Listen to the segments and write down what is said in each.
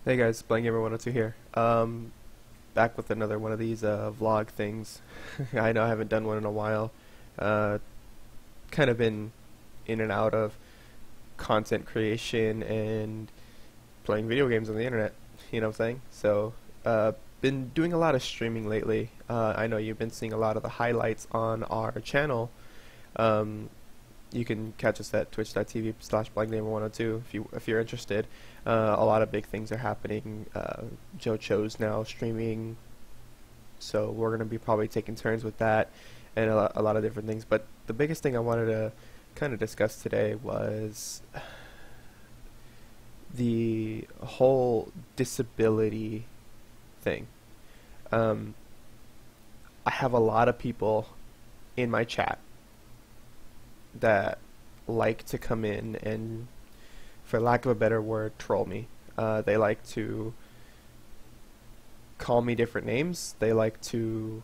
Hey guys, BlankGamer102 here. Back with another one of these vlog things. I know I haven't done one in a while. Uh, kind of been in and out of content creation and playing video games on the internet. You know what I'm saying? So, been doing a lot of streaming lately. I know you've been seeing a lot of the highlights on our channel. Um, you can catch us at twitch.tv/blankgamer102 if you're interested. A lot of big things are happening. Joe Cho's now streaming, so we're gonna be probably taking turns with that, and a lot of different things. But the biggest thing I wanted to kind of discuss today was the whole disability thing. I have a lot of people in my chat that like to come in and, for lack of a better word, troll me. They like to call me different names. They like to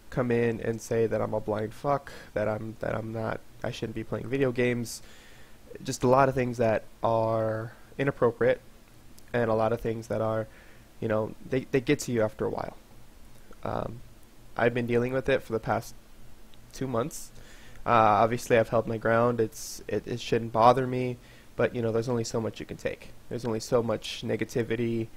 come in and say that I'm a blind fuck, that I'm not, I shouldn't be playing video games. Just a lot of things that are inappropriate, and a lot of things that are, they get to you after a while. I've been dealing with it for the past 2 months. Obviously, I've held my ground. It shouldn't bother me, but there's only so much you can take. There's only so much negativity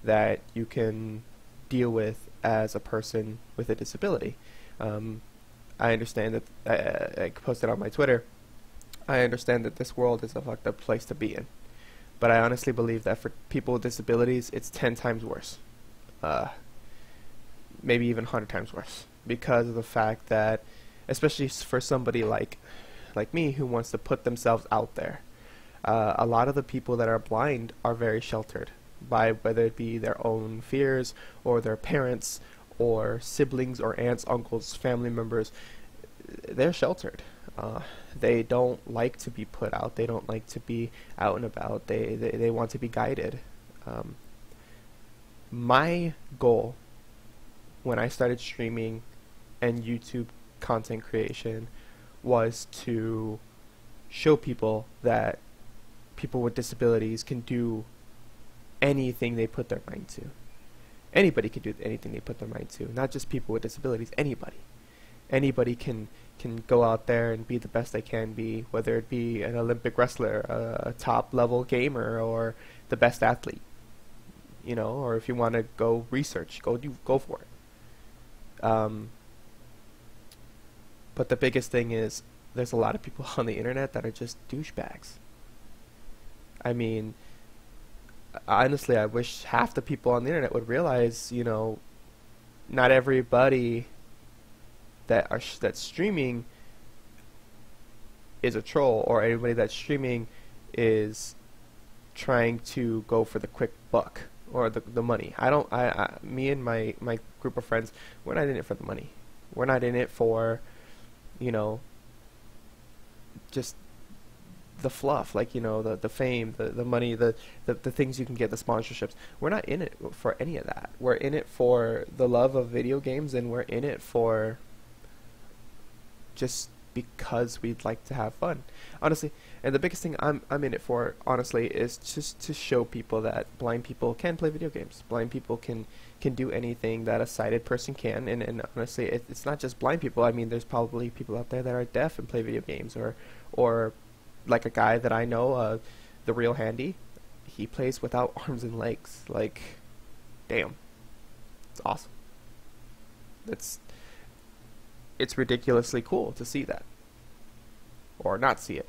that you can deal with as a person with a disability. I understand that I posted on my Twitter. I understand that this world is a fucked up place to be in, but I honestly believe that for people with disabilities, it's 10 times worse. Maybe even 100 times worse, because of the fact that, especially for somebody like me who wants to put themselves out there, a lot of the people that are blind are very sheltered by whether it be their own fears or their parents or siblings or aunts, uncles, family members. They're sheltered. They don't like to be put out. They don't like to be out and about. They want to be guided. My goal when I started streaming and YouTube content creation was to show people that people with disabilities can do anything they put their mind to. Anybody can do anything they put their mind to, not just people with disabilities. Anybody can go out there and be the best they can be, whether it be an Olympic wrestler, a top level gamer, or the best athlete. Or if you want to go research, go for it. But the biggest thing is, there's a lot of people on the internet that are just douchebags. I mean, honestly, I wish half the people on the internet would realize, not everybody that's streaming is a troll, or everybody that's streaming is trying to go for the quick buck or the money. Me and my group of friends, we're not in it for the money. We're not in it for, just the fluff, the fame, the money, the things you can get, the sponsorships. We're not in it for any of that. We're in it for the love of video games, and we're in it for just because we'd like to have fun, honestly. And the biggest thing I'm in it for, honestly, is just to show people that blind people can play video games. Blind people can do anything that a sighted person can, and honestly, it's not just blind people. I mean, there's probably people out there that are deaf and play video games, or like a guy that I know, the Real Handy, he plays without arms and legs. Like, damn, it's awesome. It's ridiculously cool to see that, or not see it.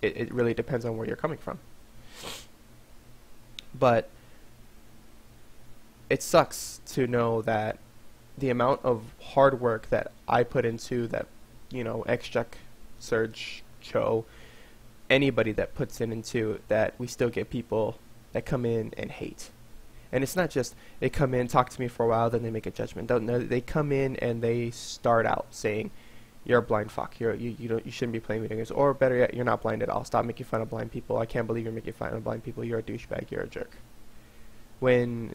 It really depends on where you're coming from. But it sucks to know that the amount of hard work that I put into that, Xjec, Sergio, anybody that puts it into that, we still get people that come in and hate. And it's not just they come in, talk to me for a while, then they make a judgment. They come in and they start out saying, "You're a blind fuck. You shouldn't be playing video games." Or better yet, "You're not blind at all. Stop making fun of blind people. I can't believe you're making fun of blind people. You're a douchebag. You're a jerk." When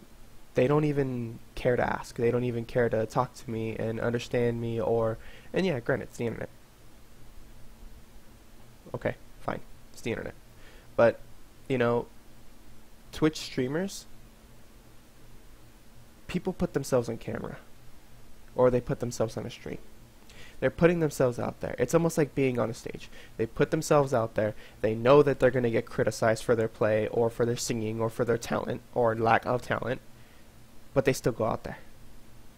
they don't even care to ask. They don't even care to talk to me and understand me, and yeah, granted, it's the internet. Okay, fine. It's the internet. But, Twitch streamers people put themselves on camera, or they put themselves on a stream. They're putting themselves out there. It's almost like being on a stage. They put themselves out there. They know that they're going to get criticized for their play or for their singing or for their talent or lack of talent, but they still go out there,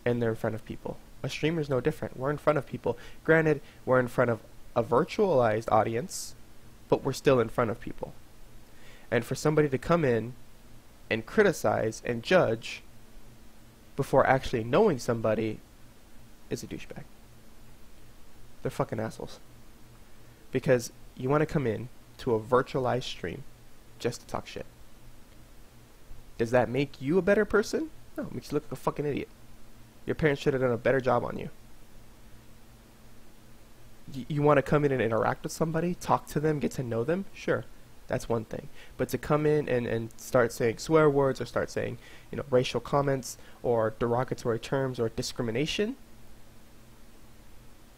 and they're in front of people. A streamer's no different. We're in front of people. Granted, we're in front of a virtualized audience, but we're still in front of people. And for somebody to come in and criticize and judge before actually knowing somebody is a douchebag. They're fucking assholes. Because you want to come in to a virtualized stream just to talk shit. Does that make you a better person? No, it makes you look like a fucking idiot. Your parents should have done a better job on you. You want to come in and interact with somebody, talk to them, get to know them? Sure, that's one thing. But to come in and start saying swear words or start saying, racial comments or derogatory terms or discrimination,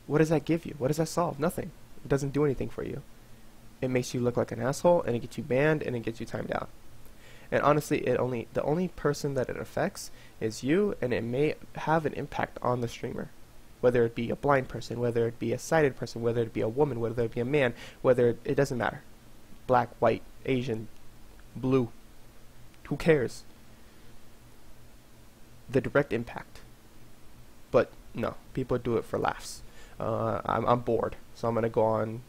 what does that give you? What does that solve? Nothing. It doesn't do anything for you. It makes you look like an asshole, and it gets you banned, and it gets you timed out. And honestly, the only person that it affects is you, and it may have an impact on the streamer. Whether it be a blind person, whether it be a sighted person, whether it be a woman, whether it be a man, it doesn't matter. Black, white, Asian, blue. Who cares? The direct impact. But no, people do it for laughs. I'm bored, so I'm gonna go on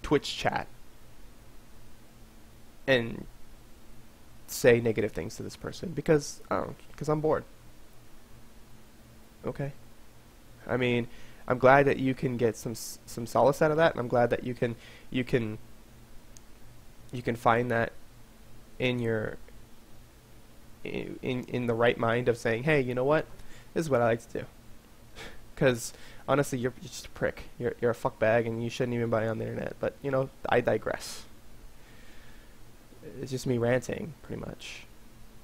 Twitch chat and say negative things to this person because I'm bored. Okay. I mean, I'm glad that you can get some solace out of that, and I'm glad that you can find that in your in the right mind of saying, hey, you know what? This is what I like to do. Because honestly, you're just a prick. You're a fuckbag, and you shouldn't even be on the internet. But I digress. It's just me ranting, pretty much.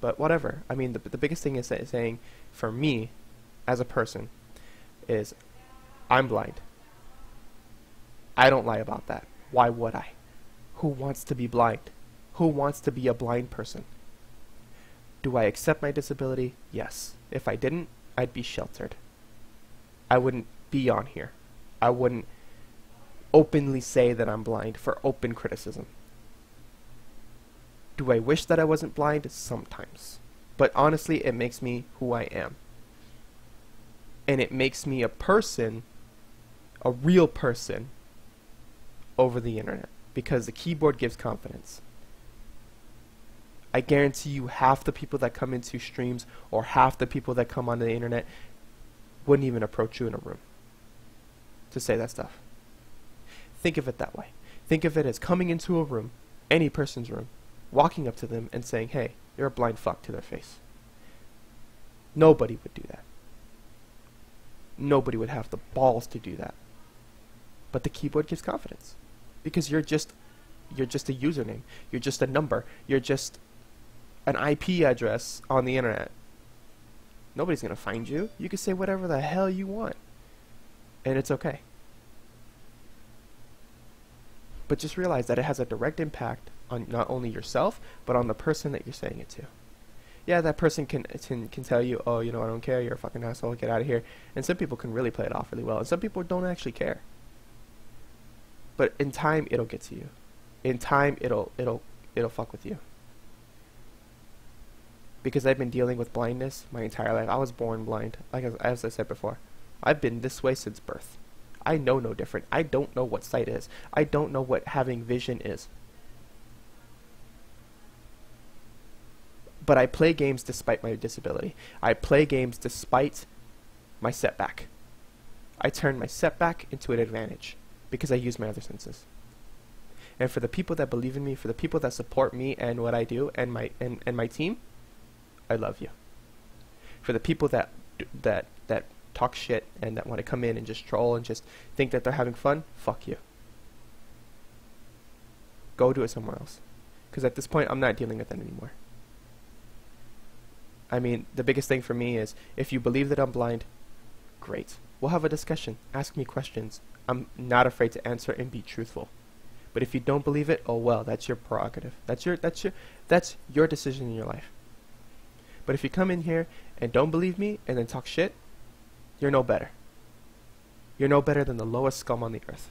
But whatever. I mean, the biggest thing is saying, for me, as a person, is I'm blind. I don't lie about that. Why would I? Who wants to be blind? Who wants to be a blind person? Do I accept my disability? Yes. If I didn't, I'd be sheltered. I wouldn't be on here. I wouldn't openly say that I'm blind for open criticism. Do I wish that I wasn't blind? Sometimes. But honestly, it makes me who I am. And it makes me a person, a real person, over the internet. Because the keyboard gives confidence. I guarantee you half the people that come into streams or half the people that come onto the internet wouldn't even approach you in a room to say that stuff. Think of it that way. Think of it as coming into a room, any person's room, walking up to them and saying, hey, you're a blind fuck, to their face. Nobody would do that. Nobody would have the balls to do that. But the keyboard gives confidence. Because you're just a username. You're just a number. You're just an IP address on the internet. Nobody's going to find you. You can say whatever the hell you want. And it's okay. But just realize that it has a direct impact on not only yourself, but on the person that you're saying it to. Yeah, that person can tell you, oh, I don't care, you're a fucking asshole, get out of here. And some people can really play it off really well. And some people don't actually care. But in time, it'll get to you. In time, it'll fuck with you. Because I've been dealing with blindness my entire life. I was born blind, as I said before. I've been this way since birth. I know no different. I don't know what sight is. I don't know what having vision is. But I play games despite my disability. I play games despite my setback. I turn my setback into an advantage because I use my other senses. And for the people that believe in me, for the people that support me and what I do and my team, I love you. For the people that talk shit and that want to come in and just troll and just think that they're having fun, fuck you. Go do it somewhere else. Because at this point, I'm not dealing with that anymore. I mean, the biggest thing for me is, if you believe that I'm blind, great. We'll have a discussion. Ask me questions. I'm not afraid to answer and be truthful. But if you don't believe it, oh well, that's your prerogative. That's your decision in your life. But if you come in here and don't believe me and then talk shit, you're no better. You're no better than the lowest scum on the earth.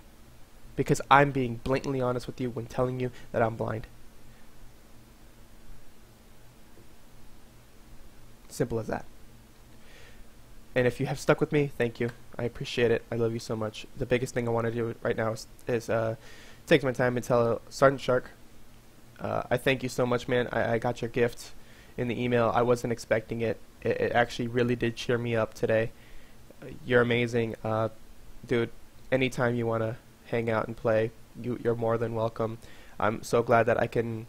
Because I'm being blatantly honest with you when telling you that I'm blind. Simple as that. And if you have stuck with me, thank you. I appreciate it. I love you so much. The biggest thing I want to do right now is take my time and tell Sergeant Shark, I thank you so much, man. I got your gift in the email. I wasn't expecting it. It actually really did cheer me up today. You're amazing. Dude, anytime you want to hang out and play, you're more than welcome. I'm so glad that I can,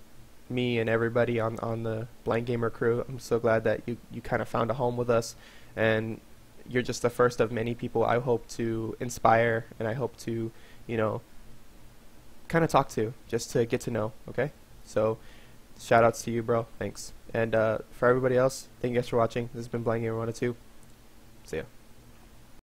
me and everybody on the Blind Gamer crew, I'm so glad that you kind of found a home with us, and you're just the first of many people I hope to inspire, and I hope to, you know, kind of talk to, just to get to know, okay? So, shout outs to you, bro. Thanks. And for everybody else, thank you guys for watching. This has been Blind Gamer 102. See ya.